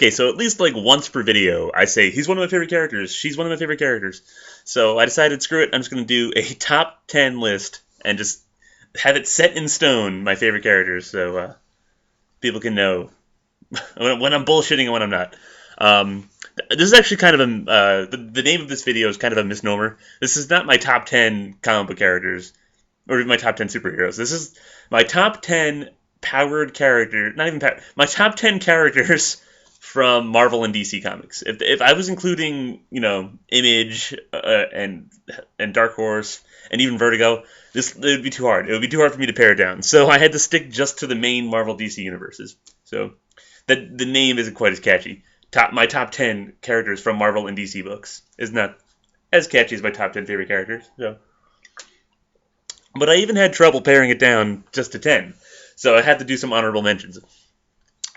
Okay, so at least like once per video, I say he's one of my favorite characters. She's one of my favorite characters. So I decided, screw it. I'm just gonna do a top 10 list and just have it set in stone. My favorite characters, so people can know when I'm bullshitting and when I'm not. This is actually kind of the name of this video is kind of a misnomer. This is not my top 10 comic book characters or even my top 10 superheroes. This is my top 10 powered character, not even powered, my top 10 characters from Marvel and DC comics. If I was including, Image and Dark Horse and even Vertigo, it would be too hard. It would be too hard for me to pare it down. So I had to stick just to the main Marvel DC universes. So that the name isn't quite as catchy. My top 10 characters from Marvel and DC books is not as catchy as my top 10 favorite characters. So, but I even had trouble paring it down just to 10. So I had to do some honorable mentions.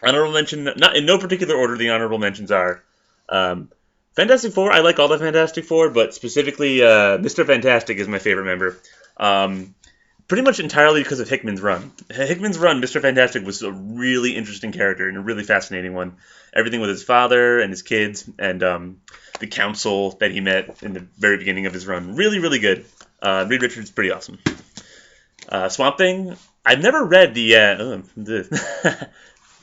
Honorable mention, not in no particular order. The honorable mentions are Fantastic Four. I like all the Fantastic Four, but specifically Mr. Fantastic is my favorite member. Pretty much entirely because of Hickman's run. Hickman's run, Mr. Fantastic was a really interesting character and a really fascinating one. Everything with his father and his kids and the council that he met in the very beginning of his run. Really, really good. Reed Richards, pretty awesome. Swamp Thing, I've never read the...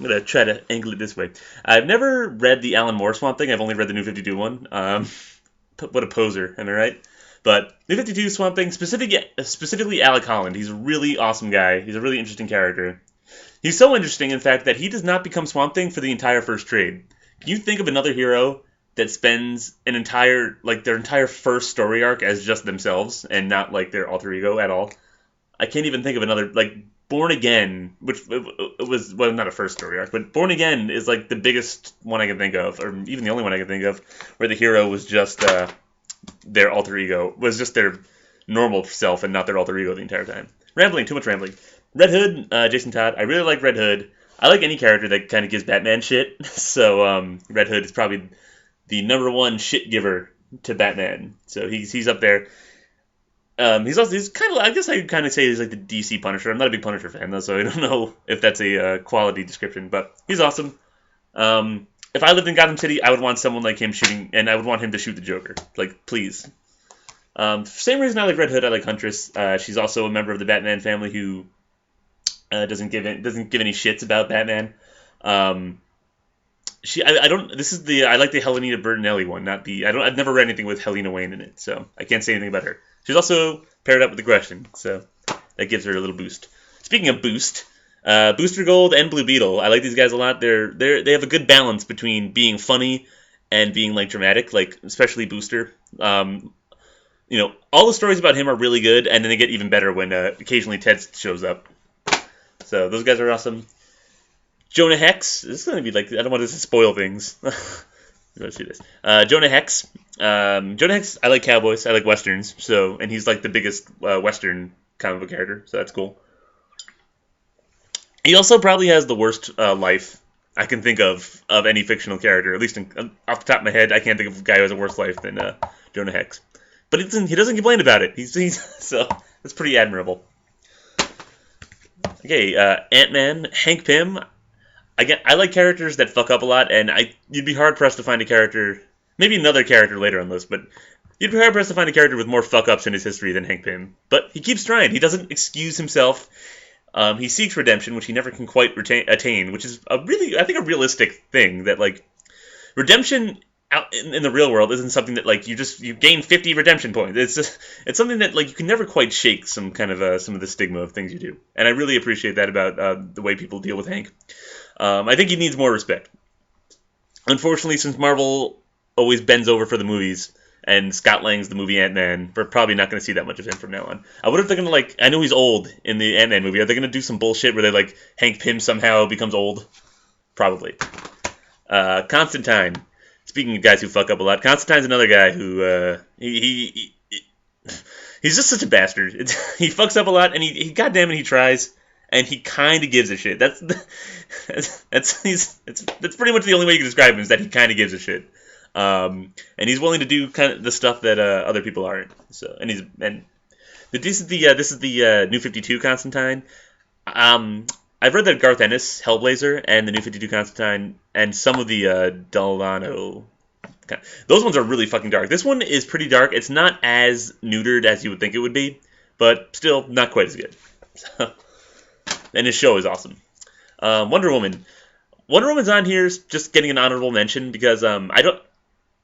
I'm going to try to angle it this way. I've never read the Alan Moore Swamp Thing. I've only read the New 52 one. What a poser, am I right? But New 52 Swamp Thing, specifically Alec Holland. He's a really awesome guy. He's a really interesting character. He's so interesting, in fact, that he does not become Swamp Thing for the entire first trade. Can you think of another hero that spends their entire first story arc as just themselves and not like their alter ego at all? I can't even think of another, Born Again, which it was, well, not a first story arc, but Born Again is like the biggest one I can think of, or even the only one I can think of, where the hero was just their alter ego, was just their normal self and not their alter ego the entire time. Rambling, too much rambling. Red Hood, Jason Todd. I really like Red Hood. I like any character that kind of gives Batman shit, so Red Hood is probably the number one shit giver to Batman. So he's up there. He's kind of, I guess I could kind of say he's like the DC Punisher. I'm not a big Punisher fan though, so I don't know if that's a quality description, but he's awesome. If I lived in Gotham City, I would want someone like him shooting, and I would want him to shoot the Joker. Like, please. Same reason I like Red Hood, I like Huntress. She's also a member of the Batman family who doesn't give any shits about Batman. I like the Helena Bertinelli one, I've never read anything with Helena Wayne in it, so I can't say anything about her. She's also paired up with Aggression, so that gives her a little boost. Speaking of boost, Booster Gold and Blue Beetle, I like these guys a lot. They have a good balance between being funny and being dramatic, especially Booster. All the stories about him are really good, and then they get even better when occasionally Ted shows up. So those guys are awesome. Jonah Hex. This is going to be I don't want this to spoil things. Let's see this. Jonah Hex. Jonah Hex, I like cowboys. I like westerns. And he's the biggest western comic book character. So that's cool. He also probably has the worst life I can think of any fictional character. At least off the top of my head, I can't think of a guy who has a worse life than Jonah Hex. But he doesn't complain about it. So that's pretty admirable. Okay, Ant-Man, Hank Pym. Again, I like characters that fuck up a lot, and you'd be hard-pressed to find a character, maybe another character later on this, but you'd be hard-pressed to find a character with more fuck-ups in his history than Hank Pym. But he keeps trying. He doesn't excuse himself. He seeks redemption, which he never can quite attain, which is a realistic thing, that, redemption out in the real world isn't something that, you gain 50 redemption points. It's something that, you can never quite shake some kind of, some of the stigma of things you do. And I really appreciate that about the way people deal with Hank. I think he needs more respect. Unfortunately, since Marvel always bends over for the movies, and Scott Lang's the movie Ant-Man, we're probably not going to see that much of him from now on. I wonder if they're going to, I know he's old in the Ant-Man movie. Are they going to do some bullshit where they, Hank Pym somehow becomes old? Probably. Constantine. Speaking of guys who fuck up a lot, Constantine's another guy who, he's just such a bastard. He fucks up a lot, and he goddamn it, he tries. And he kind of gives a shit. That's pretty much the only way you can describe him, is that he kind of gives a shit. And he's willing to do kind of the stuff that other people aren't. So, this is the New 52 Constantine. I've read that Garth Ennis Hellblazer and the New 52 Constantine and some of the Delano. Those ones are really fucking dark. This one is pretty dark. It's not as neutered as you would think it would be, but still not quite as good. And his show is awesome. Wonder Woman. Wonder Woman's on here just getting an honorable mention because I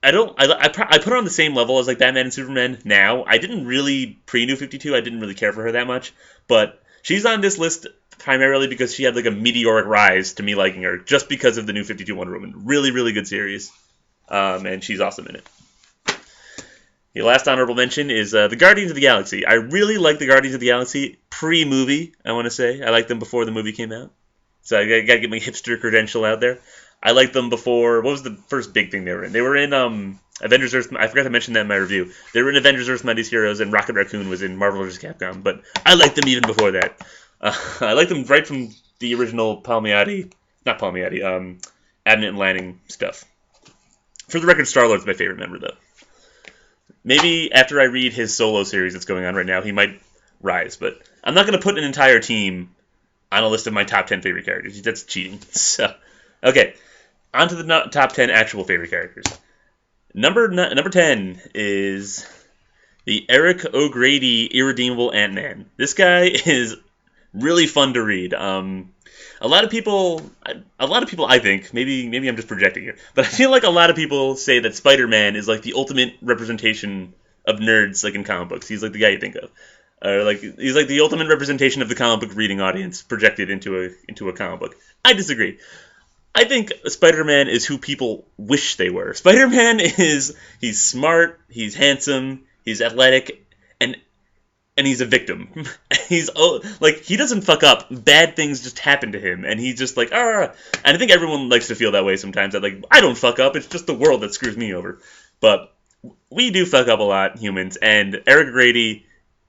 put her on the same level as like Batman and Superman now. I didn't really pre-New 52. I didn't really care for her that much, but she's on this list primarily because she had like a meteoric rise to me liking her just because of the New 52 Wonder Woman. Really, really good series, and she's awesome in it. The last honorable mention is the Guardians of the Galaxy. I really like the Guardians of the Galaxy pre-movie, I want to say. I liked them before the movie came out. So I got to get my hipster credential out there. I liked them before. What was the first big thing they were in? They were in Avengers Earth. I forgot to mention that in my review. They were in Avengers Earth's Mightiest Heroes, and Rocket Raccoon was in Marvel vs. Capcom. But I liked them even before that. I liked them right from the original Abnett and Lanning stuff. For the record, Star-Lord's my favorite member, though. Maybe after I read his solo series that's going on right now, he might rise. But I'm not going to put an entire team on a list of my top 10 favorite characters. That's cheating. So, okay, on to the top 10 actual favorite characters. Number 10 is the Eric O'Grady Irredeemable Ant-Man. This guy is really fun to read. A lot of people, I think, maybe I'm just projecting here, but I feel like a lot of people say that Spider-Man is like the ultimate representation of nerds, like in comic books. He's like the guy you think of. He's like the ultimate representation of the comic book reading audience projected into a comic book. I disagree. I think Spider-Man is who people wish they were. Spider-Man he's smart, he's handsome, he's athletic, and he's a victim. He doesn't fuck up. Bad things just happen to him, and he's just like, ah. And I think everyone likes to feel that way sometimes. That like, I don't fuck up. It's just the world that screws me over. But we do fuck up a lot, humans. And Eric Grady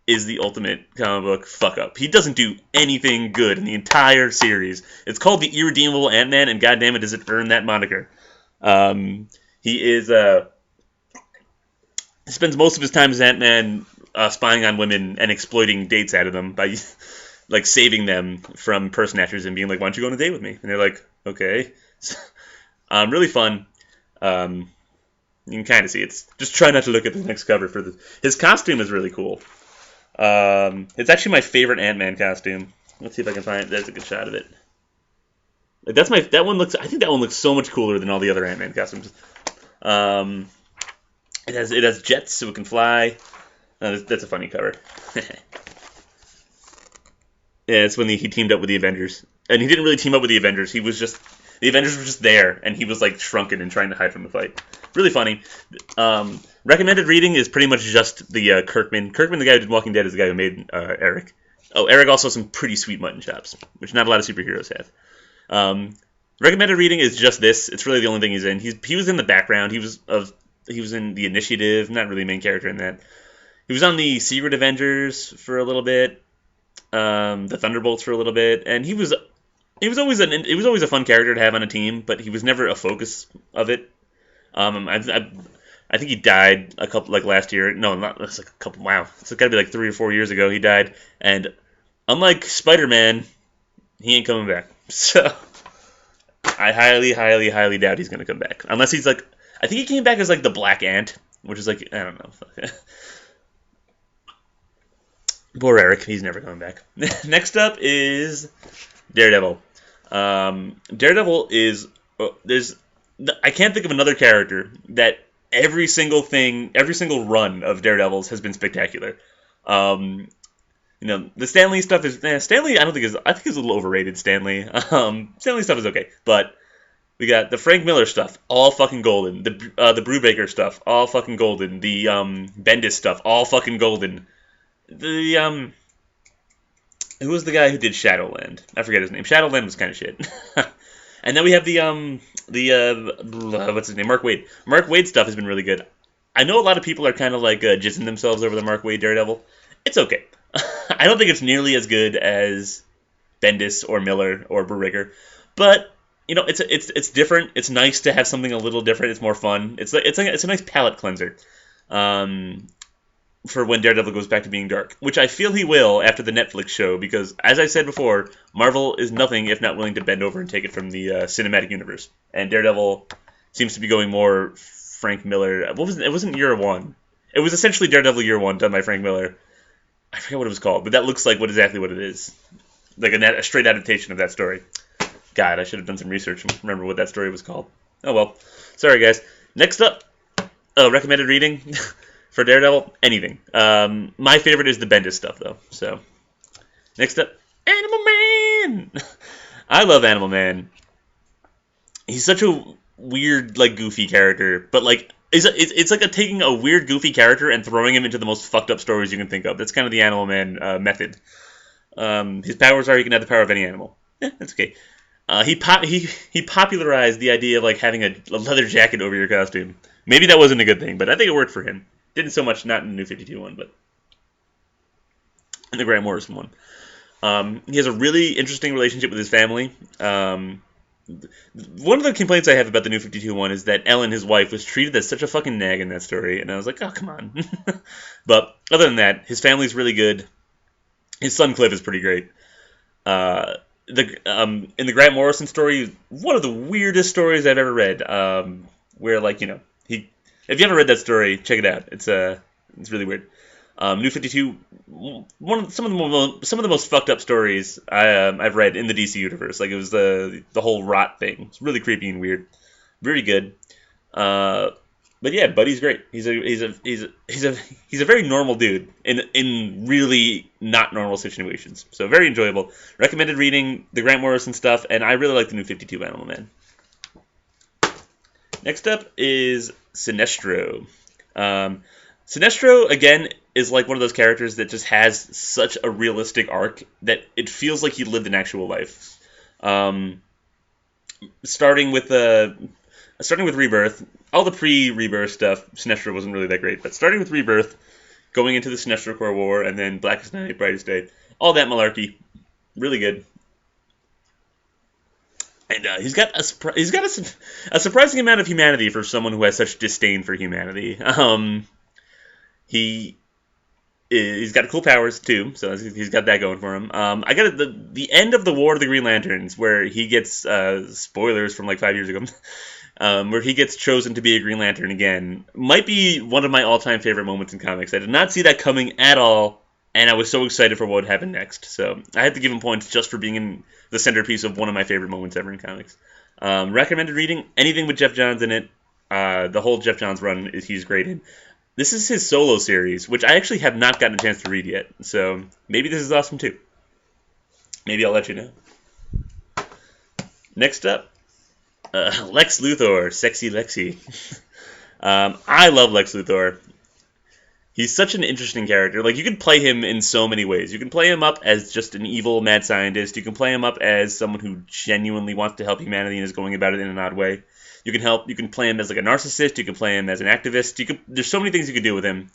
is the ultimate comic book fuck up. He doesn't do anything good in the entire series. It's called the Irredeemable Ant-Man, and goddamn it, does it earn that moniker. He spends most of his time as Ant-Man spying on women and exploiting dates out of them by like saving them from impersonators and being like, why don't you go on a date with me? And they're like, okay. Really fun. You can kind of see it. Just try not to look at the next cover for his costume is really cool. It's actually my favorite Ant-Man costume. Let's see if I can find it. There's a good shot of it. I think that one looks so much cooler than all the other Ant-Man costumes. It has jets so it can fly. That's a funny cover. Yeah, it's when he teamed up with the Avengers. And he didn't really team up with the Avengers. The Avengers were just there, and he was like shrunken and trying to hide from the fight. Really funny. Recommended reading is pretty much just the Kirkman. Kirkman, the guy who did Walking Dead, is the guy who made Eric. Oh, Eric also has some pretty sweet mutton chops, which not a lot of superheroes have. Recommended reading is just this. It's really the only thing he's in. He was in the background. He was in the Initiative. Not really a main character in that. He was on the Secret Avengers for a little bit, the Thunderbolts for a little bit, and he was always a fun character to have on a team, but he was never a focus of it. I think he died a couple last year. No, not that's like a couple. Wow, it's got to be like 3 or 4 years ago he died, and unlike Spider-Man, he ain't coming back. So I highly, highly, highly doubt he's gonna come back, unless he's like. I think he came back as like the Black Ant, which is like I don't know. Poor Eric, he's never coming back. Next up is Daredevil. Daredevil is I can't think of another character that every single run of Daredevil's has been spectacular. The Stan Lee stuff is Stan Lee. I think is a little overrated. Stan Lee. Stan Lee stuff is okay, but we got the Frank Miller stuff, all fucking golden. The Brubaker stuff, all fucking golden. The Bendis stuff, all fucking golden. Who was the guy who did Shadowland? I forget his name. Shadowland was kind of shit. And then we have what's his name? Mark Waid. Mark Waid stuff has been really good. I know a lot of people are kind of like jizzing themselves over the Mark Waid Daredevil. It's okay. I don't think it's nearly as good as Bendis or Miller or Brubaker, but it's different. It's nice to have something a little different. It's more fun. It's a nice palate cleanser. for when Daredevil goes back to being dark, which I feel he will after the Netflix show, because, as I said before, Marvel is nothing if not willing to bend over and take it from the cinematic universe. And Daredevil seems to be going more Frank Miller. It wasn't Year One. It was essentially Daredevil Year One done by Frank Miller. I forget what it was called, but that looks like exactly what it is. Like a straight adaptation of that story. God, I should have done some research and remember what that story was called. Oh well. Sorry, guys. Next up, recommended reading for Daredevil, anything. My favorite is the Bendis stuff, though. So, next up, Animal Man! I love Animal Man. He's such a weird, goofy character, but, it's like taking a weird, goofy character and throwing him into the most fucked up stories you can think of. That's kind of the Animal Man method. His powers are he can have the power of any animal. That's okay. He popularized the idea of having a leather jacket over your costume. Maybe that wasn't a good thing, but I think it worked for him. Didn't so much not in the New 52 one, but in the Grant Morrison one. He has a really interesting relationship with his family. One of the complaints I have about the New 52 one is that Ellen, his wife, was treated as such a fucking nag in that story, and I was like, oh, come on. But other than that, his family's really good. His son Cliff is pretty great. In the Grant Morrison story, one of the weirdest stories I've ever read. Where if you haven't read that story, check it out. It's really weird. New 52, some of the most fucked up stories I've read in the DC universe. It was the whole rot thing. It's really creepy and weird. Very good. But yeah, Buddy's great. He's a very normal dude in really not normal situations. So very enjoyable. Recommended reading the Grant Morrison stuff, and I really like the New 52 Animal Man. Next up is Sinestro. Sinestro, again, is one of those characters that just has such a realistic arc that it feels like he lived an actual life. Starting with Rebirth, all the pre-Rebirth stuff, Sinestro wasn't really that great, but starting with Rebirth, going into the Sinestro Corps War, and then Blackest Night, Brightest Day, all that malarkey, really good. And he's got a surprising amount of humanity for someone who has such disdain for humanity. He's got cool powers too, so he's got that going for him. I got the end of the War of the Green Lanterns, where he gets spoilers from 5 years ago, where he gets chosen to be a Green Lantern again. Might be one of my all-time favorite moments in comics. I did not see that coming at all, and I was so excited for what would happen next. So I had to give him points just for being in the centerpiece of one of my favorite moments ever in comics. Recommended reading, anything with Jeff Johns in it. The whole Jeff Johns run, he's great in. This is his solo series, which I actually have not gotten a chance to read yet. So maybe this is awesome too. Maybe I'll let you know. Next up, Lex Luthor, Sexy Lexi. I love Lex Luthor. He's such an interesting character. You can play him in so many ways. You can play him up as just an evil mad scientist. You can play him up as someone who genuinely wants to help humanity and is going about it in an odd way. You can play him as a narcissist. You can play him as an activist. There's so many things you could do with him.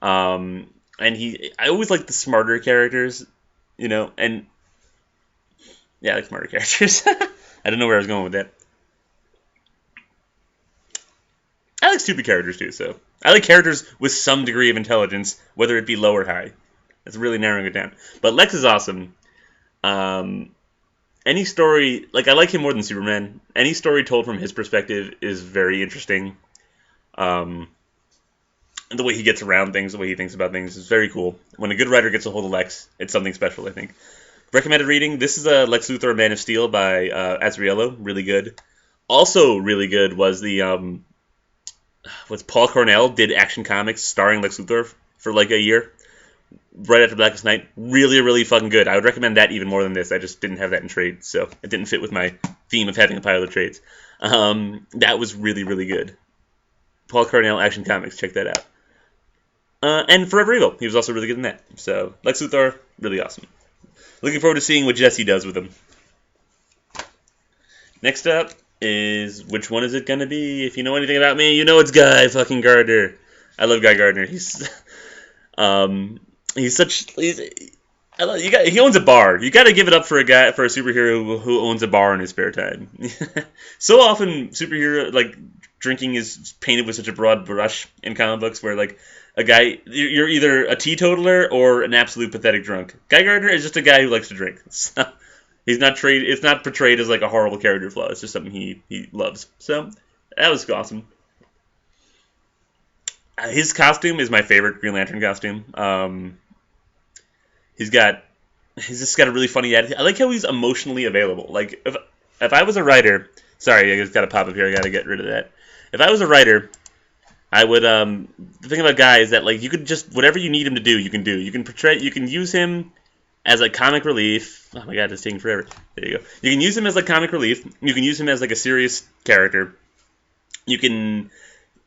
And I always like the smarter characters, and yeah, I like smarter characters. I don't know where I was going with that. I like stupid characters too, so I like characters with some degree of intelligence, whether it be low or high. That's really narrowing it down. But Lex is awesome. Any story, I like him more than Superman. Any story told from his perspective is very interesting. And the way he gets around things, the way he thinks about things is very cool. When a good writer gets a hold of Lex, it's something special, I think. Recommended reading, this is Lex Luthor Man of Steel by Azzarello. Really good. Also really good was Paul Cornell did Action Comics starring Lex Luthor for a year. Right after Blackest Night. Really, really fucking good. I would recommend that even more than this. I just didn't have that in trade, so it didn't fit with my theme of having a pile of trades. That was really, really good. Paul Cornell Action Comics. Check that out. And Forever Evil. He was also really good in that. So, Lex Luthor, really awesome. Looking forward to seeing what Jesse does with him. Next up is, which one is it going to be? If you know anything about me, you know it's Guy fucking Gardner. I love Guy Gardner. He owns a bar. You got to give it up for a superhero who owns a bar in his spare time. So often superhero drinking is painted with such a broad brush in comic books, where a guy. You're either a teetotaler or an absolute pathetic drunk. Guy Gardner is just a guy who likes to drink. So, he's not trade. It's not portrayed as like a horrible character flaw. It's just something he loves. So that was awesome. His costume is my favorite Green Lantern costume. He's just got a really funny attitude. I like how he's emotionally available. Like if I was a writer, sorry, I just got to pop up here. I got to get rid of that. If I was a writer, I would the thing about Guy is that like you could just whatever you need him to do, you can do. You can use him as like comic relief. Oh my god, it's taking forever. There you go. You can use him as like comic relief. You can use him as like a serious character. You can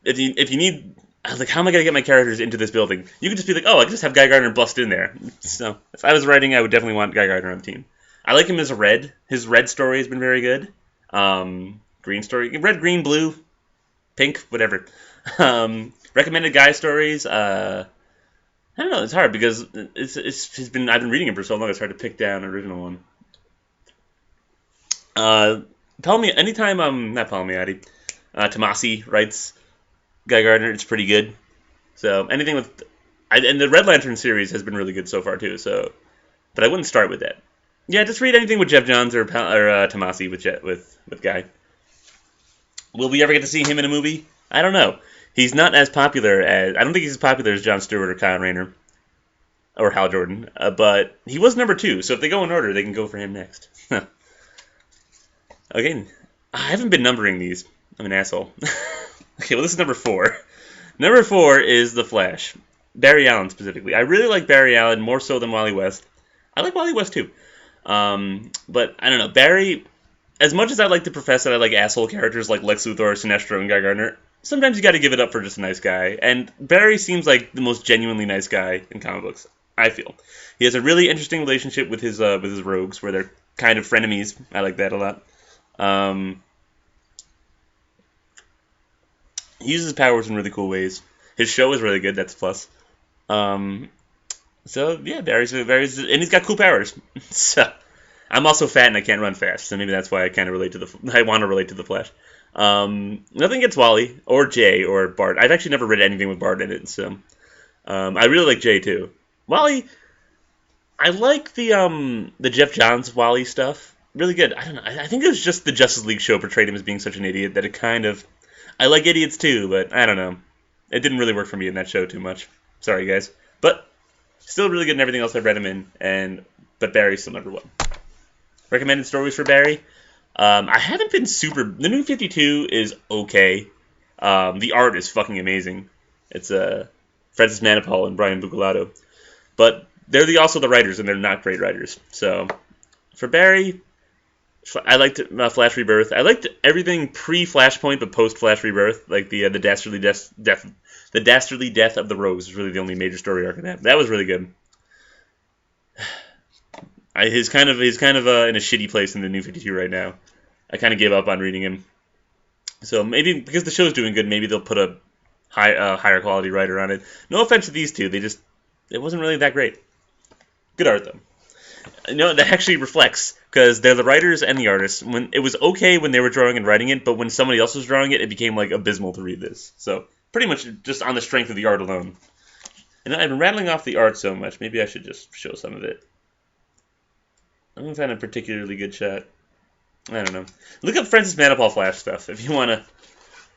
if you need. I was like, how am I going to get my characters into this building? You could just be like, oh, I could just have Guy Gardner bust in there. So, if I was writing, I would definitely want Guy Gardner on the team. I like him as a red. His red story has been very good. Green story. Red, green, blue, pink, whatever. Recommended Guy stories. I don't know. It's hard because I've been reading him for so long. It's hard to pick down an original one. Tomasi writes Guy Gardner, it's pretty good. So anything with, and the Red Lantern series has been really good so far too. So, but I wouldn't start with that. Yeah, just read anything with Jeff Johns or Tomasi with Guy. Will we ever get to see him in a movie? I don't know. He's not as popular as I don't think he's as popular as Jon Stewart or Kyle Rayner or Hal Jordan. But he was number 2. So if they go in order, they can go for him next. Again, I haven't been numbering these. I'm an asshole. Okay, well, this is number 4. Number 4 is The Flash. Barry Allen, specifically. I really like Barry Allen more so than Wally West. I like Wally West, too. But, I don't know. Barry, as much as I like to profess that I like asshole characters like Lex Luthor, Sinestro, and Guy Gardner, sometimes you gotta give it up for just a nice guy. And Barry seems like the most genuinely nice guy in comic books, I feel. He has a really interesting relationship with his rogues, where they're kind of frenemies. I like that a lot. He uses his powers in really cool ways. His show is really good. That's a plus. So yeah, Barry's, and he's got cool powers. So I'm also fat and I can't run fast, so maybe that's why I kind of relate to I want to relate to the Flash. Nothing against Wally or Jay or Bart. I've actually never read anything with Bart in it, so I really like Jay too. Wally, I like the Jeff Johns Wally stuff. Really good. I don't know. I think it was just the Justice League show portrayed him as being such an idiot that it kind of. I like idiots too, but I don't know. It didn't really work for me in that show too much. Sorry, guys. But still really good in everything else I've read him in, but Barry's still number 1. Recommended stories for Barry? I haven't been super... The New 52 is okay. The art is fucking amazing. It's Francis Manapul and Brian Buccellato. But they're also the writers, and they're not great writers. So, for Barry... I liked Flash Rebirth. I liked everything pre-Flashpoint, but post-Flash Rebirth, like the dastardly death of the Rogues is really the only major story arc in that. That was really good. He's kind of in a shitty place in the New 52 right now. I kind of gave up on reading him. So maybe because the show's doing good, maybe they'll put a higher quality writer on it. No offense to these two, it wasn't really that great. Good art though. No, that actually reflects, because they're the writers and the artists. When it was okay when they were drawing and writing it, but when somebody else was drawing it, it became like abysmal to read this. So pretty much just on the strength of the art alone. And I've been rattling off the art so much, maybe I should just show some of it. I don't find a particularly good shot. I don't know. Look up Francis Manapul Flash stuff if you want to.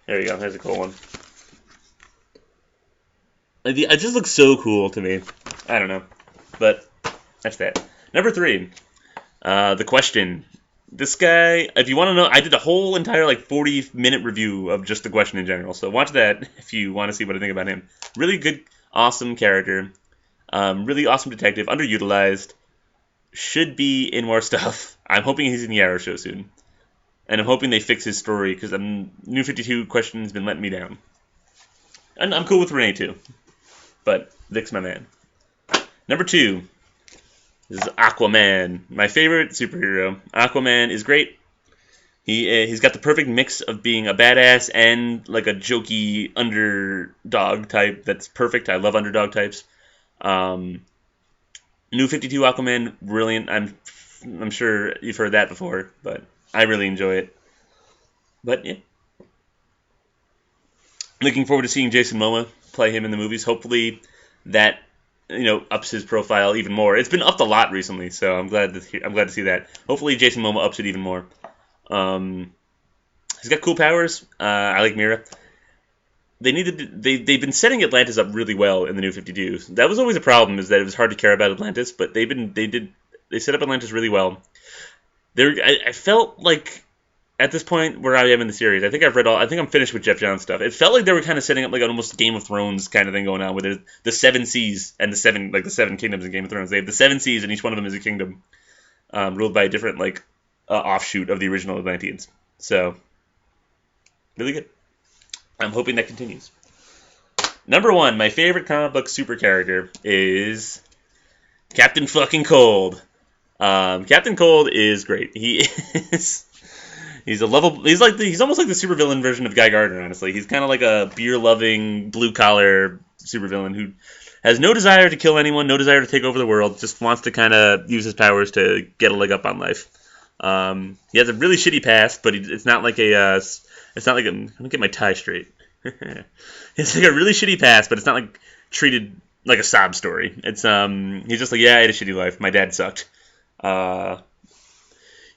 There you go. There's a cool one. It just looks so cool to me. I don't know. But that's that. Number 3, The Question. This guy, if you want to know, I did a whole entire 40-minute review of just The Question in general. So watch that if you want to see what I think about him. Really good, awesome character. Really awesome detective. Underutilized. Should be in more stuff. I'm hoping he's in the Arrow show soon. And I'm hoping they fix his story, because New 52 Question has been letting me down. And I'm cool with Renee too. But Vic's my man. Number 2. This is Aquaman, my favorite superhero. Aquaman is great. He's got the perfect mix of being a badass and like a jokey underdog type. That's perfect. I love underdog types. New 52 Aquaman, brilliant. I'm sure you've heard that before, but I really enjoy it. But yeah. Looking forward to seeing Jason Momoa play him in the movies. Hopefully that ups his profile even more. It's been upped a lot recently, so I'm glad to see that. Hopefully Jason Momoa ups it even more. He's got cool powers. I like Mira. They've been setting Atlantis up really well in the New 52. That was always a problem, is that it was hard to care about Atlantis, but they set up Atlantis really well. I felt like at this point where I am in the series, I think I'm finished with Jeff Johns stuff. It felt like they were kind of setting up like almost Game of Thrones kind of thing going on, where there's the 7 seas and the 7 kingdoms in Game of Thrones. They have the 7 seas, and each one of them is a kingdom, ruled by a different offshoot of the original Atlanteans. So really good. I'm hoping that continues. Number 1, my favorite comic book super character is Captain fucking Cold. Captain Cold is great. He's almost like the supervillain version of Guy Gardner, honestly. He's kind of like a beer-loving, blue-collar supervillain who has no desire to kill anyone, no desire to take over the world, just wants to kind of use his powers to get a leg up on life. He has a really shitty past, but it's not like let me get my tie straight. It's like a really shitty past, but it's not like treated like a sob story. It's he's just like, yeah, I had a shitty life. My dad sucked.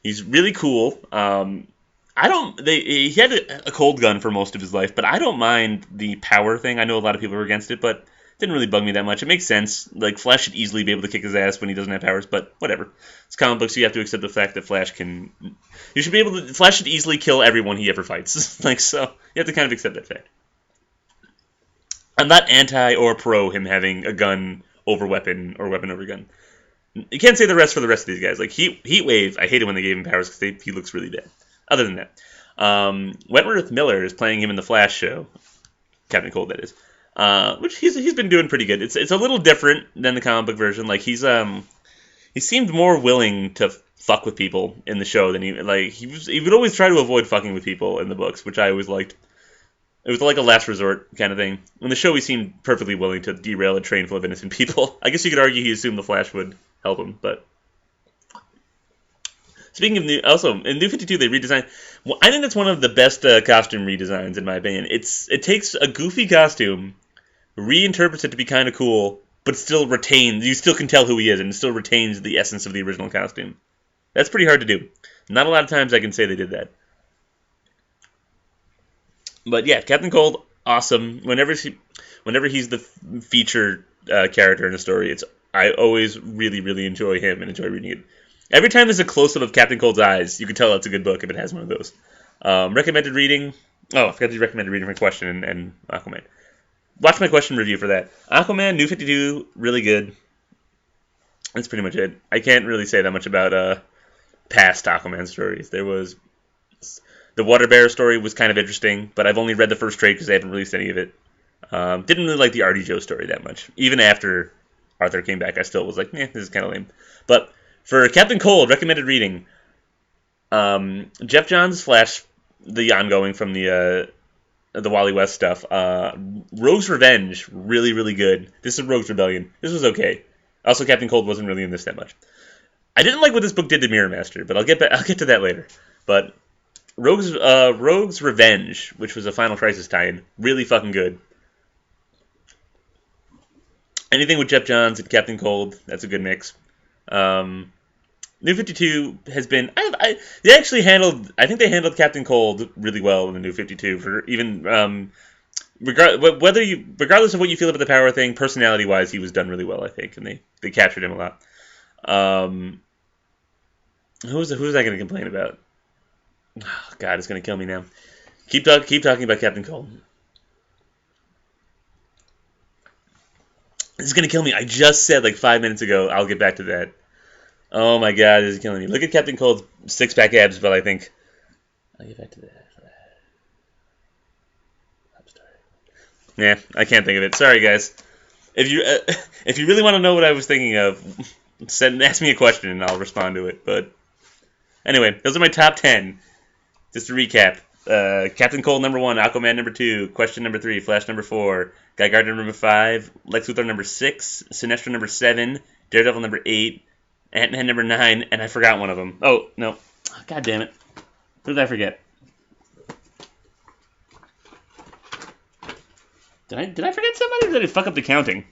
He's really cool. He had a cold gun for most of his life, but I don't mind the power thing. I know a lot of people are against it, but it didn't really bug me that much. It makes sense. Like, Flash should easily be able to kick his ass when he doesn't have powers, but whatever. It's comic books, so you have to accept the fact that Flash should easily kill everyone he ever fights. So you have to kind of accept that fact. I'm not anti or pro him having a gun over weapon or weapon over gun. You can't say the rest for the rest of these guys. Like Heat Wave, I hate it when they gave him powers because he looks really bad. Other than that, Wentworth Miller is playing him in the Flash show, Captain Cold, that is, which he's been doing pretty good. It's a little different than the comic book version. Like he seemed more willing to fuck with people in the show than he would always try to avoid fucking with people in the books, which I always liked. It was like a last resort kind of thing. In the show, he seemed perfectly willing to derail a train full of innocent people. I guess you could argue he assumed the Flash would help him, but... Speaking of in New 52, they redesigned... Well, I think that's one of the best costume redesigns, in my opinion. It takes a goofy costume, reinterprets it to be kind of cool, but still retains... You still can tell who he is, and it still retains the essence of the original costume. That's pretty hard to do. Not a lot of times I can say they did that. But yeah, Captain Cold, awesome. Whenever he's the feature character in a story, I always really, really enjoy him and enjoy reading it. Every time there's a close-up of Captain Cold's eyes, you can tell it's a good book if it has one of those. Recommended reading. Oh, I forgot to recommend reading my question and Aquaman. Watch my question review for that. Aquaman, New 52, really good. That's pretty much it. I can't really say that much about past Aquaman stories. There was... The Water Bear story was kind of interesting, but I've only read the first trade because they haven't released any of it. Didn't really like the Artie Joe story that much. Even after Arthur came back, I still was like, this is kind of lame. But for Captain Cold, recommended reading, Jeff Johns' Flash, the ongoing from the Wally West stuff. Rouges Revenge, really, really good. This is Rouges Rebellion. This was okay. Also, Captain Cold wasn't really in this that much. I didn't like what this book did to Mirror Master, but I'll get to that later. But Rouges Revenge, which was a Final Crisis tie-in, really fucking good. Anything with Jeff Johns and Captain Cold, that's a good mix. New 52 has been... I think they handled Captain Cold really well in the New 52. For even regardless of what you feel about the power thing, personality-wise, he was done really well, I think, and they captured him a lot. Who was I going to complain about? Oh, God, it's going to kill me now. Keep talking about Captain Cold. This is going to kill me. I just said like 5 minutes ago I'll get back to that. Oh my God, this is killing me. Look at Captain Cold's six-pack abs, but I think I'll get back to that. I'm sorry. Yeah, I can't think of it. Sorry, guys. If you really want to know what I was thinking of, ask me a question and I'll respond to it. But anyway, those are my top 10. Just to recap, Captain Cold number 1, Aquaman number 2, Question number 3, Flash number 4, Guy Gardner number 5, Lex Luthor number 6, Sinestro number 7, Daredevil number 8, Ant-Man number 9, and I forgot one of them. Oh, no. God damn it. Who did I forget? Did I forget somebody, or did I fuck up the counting?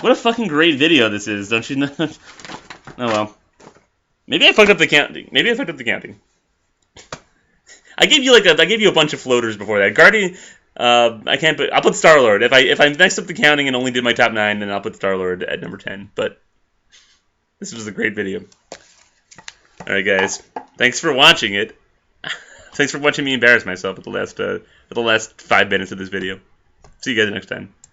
What a fucking great video this is, don't you know? Oh well. Maybe I fucked up the counting. I gave you a bunch of floaters before that. Guardian. I can't put. I'll put Star-Lord. If I messed up the counting and only did my top 9, then I'll put Star-Lord at number 10. But this was a great video. All right, guys. Thanks for watching it. Thanks for watching me embarrass myself with the last 5 minutes of this video. See you guys next time.